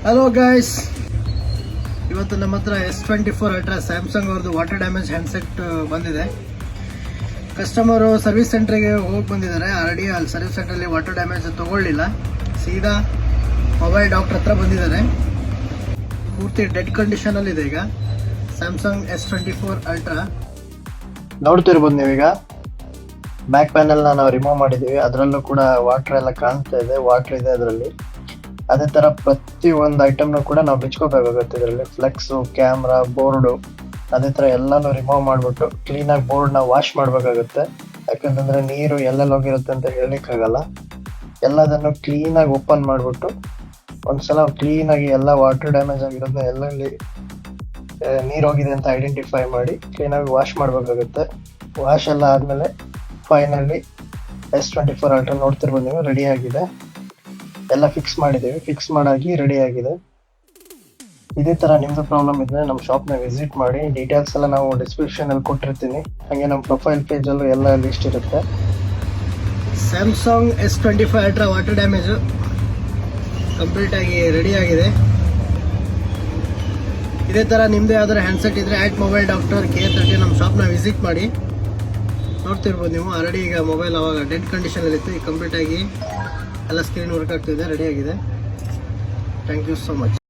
Hello guys, ಇವತ್ತು ನಮ್ಮ ಹತ್ರ S24 ಅಲ್ಟ್ರಾ ಸ್ಯಾಮ್ಸಂಗ್ ಅವ್ರದ್ದು ವಾಟರ್ ಡ್ಯಾಮೇಜ್ ಹ್ಯಾಂಡ್ಸೆಟ್ ಬಂದಿದೆ. ಕಸ್ಟಮರು ಸರ್ವಿಸ್ ಸೆಂಟ್ರಿಗೆ ಹೋಗಿ ಬಂದಿದ್ದಾರೆ. ಆಲ್ರೆಡಿ ಅಲ್ಲಿ ಸರ್ವಿಸ್ ಸೆಂಟ್ರಲ್ಲಿ ವಾಟರ್ ಡ್ಯಾಮೇಜ್ ತಗೊಳ್ಳಿಲ್ಲ, ಸೀದಾ ಮೊಬೈಲ್ ಡಾಕ್ಟರ್ ಹತ್ರ ಬಂದಿದ್ದಾರೆ. ಪೂರ್ತಿ ಡೆಡ್ ಕಂಡೀಷನಲ್ಲಿ ಇದೆ. ಈಗ ಸ್ಯಾಮ್ಸಂಗ್ S24 ಅಲ್ಟ್ರಾ ನೋಡ್ತಿರ್ಬೋದು ನೀವೀಗ. ಬ್ಯಾಕ್ ಪ್ಯಾನಲ್ನ ನಾವು ರಿಮೂವ್ ಮಾಡಿದ್ದೀವಿ. ಅದರಲ್ಲೂ ಕೂಡ ವಾಟರ್ ಎಲ್ಲ ಕಾಣ್ತಾ ಇದೆ, ವಾಟರ್ ಇದೆ ಅದರಲ್ಲಿ. ಅದೇ ಥರ ಪ್ರತಿ ಒಂದು ಐಟಮ್ನು ಕೂಡ ನಾವು ಬಿಚ್ಕೋಬೇಕಾಗುತ್ತೆ. ಇದರಲ್ಲಿ ಫ್ಲೆಕ್ಸು, ಕ್ಯಾಮ್ರಾ, ಬೋರ್ಡು, ಅದೇ ಥರ ಎಲ್ಲನೂ ರಿಮೂವ್ ಮಾಡಿಬಿಟ್ಟು ಕ್ಲೀನಾಗಿ ಬೋರ್ಡ್ನ ವಾಶ್ ಮಾಡಬೇಕಾಗುತ್ತೆ. ಯಾಕಂತಂದರೆ ನೀರು ಎಲ್ಲೆಲ್ಲಿ ಹೋಗಿರುತ್ತೆ ಅಂತ ಹೇಳಲಿಕ್ಕಾಗಲ್ಲ. ಎಲ್ಲದನ್ನು ಕ್ಲೀನಾಗಿ ಓಪನ್ ಮಾಡಿಬಿಟ್ಟು ಒಂದ್ಸಲ ಕ್ಲೀನಾಗಿ ಎಲ್ಲ ವಾಟರ್ ಡ್ಯಾಮೇಜ್ ಆಗಿರೋದನ್ನ ಎಲ್ಲೆಲ್ಲಿ ನೀರು ಹೋಗಿದೆ ಅಂತ ಐಡೆಂಟಿಫೈ ಮಾಡಿ ಕ್ಲೀನಾಗಿ ವಾಶ್ ಮಾಡಬೇಕಾಗುತ್ತೆ. ವಾಶ್ ಎಲ್ಲ ಆದಮೇಲೆ ಫೈನಲಿ S24 ಅಲ್ಟ್ರಾ ನೋಡ್ತಿರ್ಬೋದು ನೀವು, ರೆಡಿ ಆಗಿದೆ. ಎಲ್ಲ ಫಿಕ್ಸ್ ಮಾಡಿದ್ದೀವಿ, ಫಿಕ್ಸ್ ಮಾಡಾಗಿ ರೆಡಿ ಆಗಿದೆ. ಇದೇ ಥರ ನಿಮ್ಮದು ಪ್ರಾಬ್ಲಮ್ ಇದ್ದರೆ ನಮ್ಮ ಶಾಪ್ನ ವಿಸಿಟ್ ಮಾಡಿ. ಡೀಟೇಲ್ಸ್ ಎಲ್ಲ ನಾವು ಡಿಸ್ಕ್ರಿಪ್ಷನಲ್ಲಿ ಕೊಟ್ಟಿರ್ತೀನಿ. ಹಾಗೆ ನಮ್ಮ ಪ್ರೊಫೈಲ್ ಪೇಜಲ್ಲೂ ಎಲ್ಲ ಲಿಸ್ಟ್ ಇರುತ್ತೆ. Samsung S24 ultra water damage ಕಂಪ್ಲೀಟಾಗಿ ರೆಡಿ ಆಗಿದೆ. ಇದೇ ಥರ ನಿಮ್ಮದೇ ಯಾವ್ದಾರು ಹ್ಯಾಂಡ್ಸೆಟ್ ಇದ್ದರೆ ಮೊಬೈಲ್ ಡಾಕ್ಟರ್ K30 ನಮ್ಮ ಶಾಪ್ನ ವಿಸಿಟ್ ಮಾಡಿ. ನೋಡ್ತಿರ್ಬೋದು ನೀವು, ಆಲ್ರೆಡಿ ಈಗ ಮೊಬೈಲ್ ಅವಾಗ ಡೆಡ್ ಕಂಡೀಷನಲ್ಲಿತ್ತು. ಈಗ ಕಂಪ್ಲೀಟಾಗಿ ಎಲ್ಲ ಸ್ಕ್ರೀನ್ ವರ್ಕ್ ಆಗ್ತಿದೆ, ರೆಡಿ ಆಗಿದೆ. Thank you so much.